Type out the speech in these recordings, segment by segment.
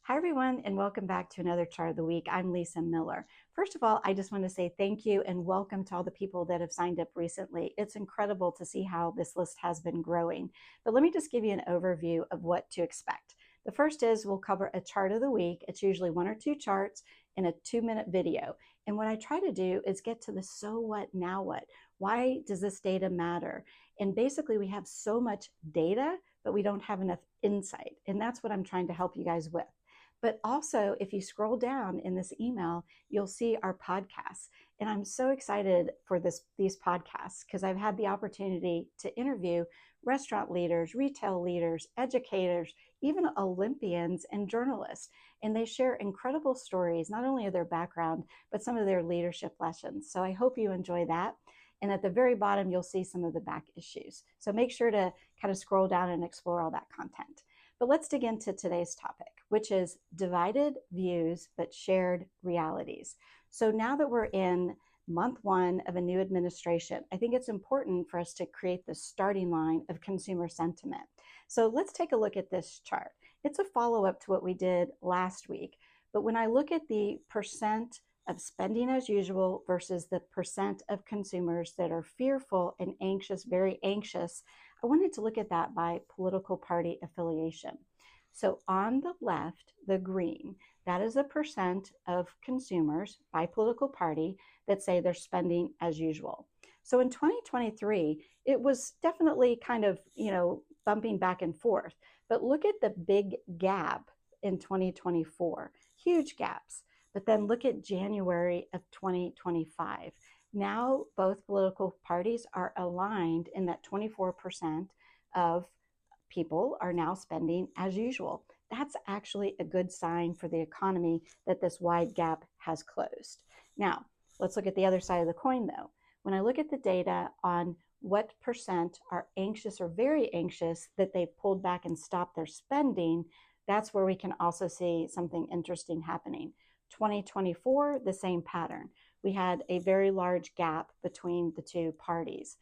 Hi, everyone, and welcome back to another chart of the week. I'm Lisa Miller. First of all, I just want to say thank you and welcome to all the people that have signed up recently. It's incredible to see how this list has been growing. But let me just give you an overview of what to expect. The first is we'll cover a chart of the week. It's usually one or two charts in a 2-minute video. And what I try to do is get to the so what, now what? Why does this data matter? And basically, we have so much data, but we don't have enough insight. And that's what I'm trying to help you guys with. But also, if you scroll down in this email, you'll see our podcasts. And I'm so excited for these podcasts because I've had the opportunity to interview restaurant leaders, retail leaders, educators, even Olympians and journalists. And they share incredible stories, not only of their background, but some of their leadership lessons. So I hope you enjoy that. And at the very bottom, you'll see some of the back issues. So make sure to kind of scroll down and explore all that content. But let's dig into today's topic, which is divided views but shared realities. So now that we're in month one of a new administration, I think it's important for us to create the starting line of consumer sentiment. So let's take a look at this chart. It's a follow-up to what we did last week. But when I look at the percent of spending as usual versus the percent of consumers that are fearful and anxious, very anxious, I wanted to look at that by political party affiliation. So on the left, the green, that is a percent of consumers by political party that say they're spending as usual. So in 2023, it was definitely kind of, bumping back and forth. But look at the big gap in 2024, huge gaps. But then look at January of 2025. Now both political parties are aligned in that 24% of people are now spending as usual. That's actually a good sign for the economy that this wide gap has closed. Now, let's look at the other side of the coin though. When I look at the data on what percent are anxious or very anxious that they've pulled back and stopped their spending, that's where we can also see something interesting happening. 2024, the same pattern. We had a very large gap between the two parties.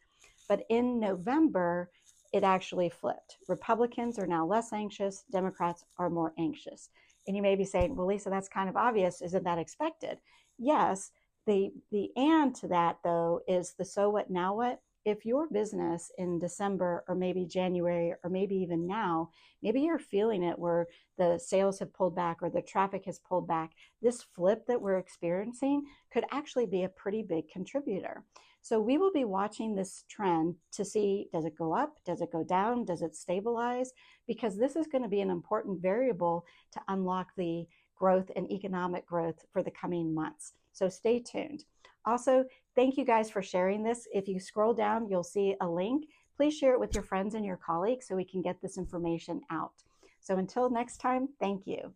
But in November, it actually flipped. Republicans are now less anxious, Democrats are more anxious. And you may be saying, well, Lisa, that's kind of obvious. Isn't that expected? Yes. The and to that, though, is the so what, now what? If your business in December or maybe January or maybe even now, maybe you're feeling it where the sales have pulled back or the traffic has pulled back, this flip that we're experiencing could actually be a pretty big contributor. So we will be watching this trend to see, does it go up? Does it go down? Does it stabilize? Because this is going to be an important variable to unlock the growth and economic growth for the coming months. So stay tuned. Also, thank you guys for sharing this. If you scroll down, you'll see a link. Please share it with your friends and your colleagues so we can get this information out. So until next time, thank you.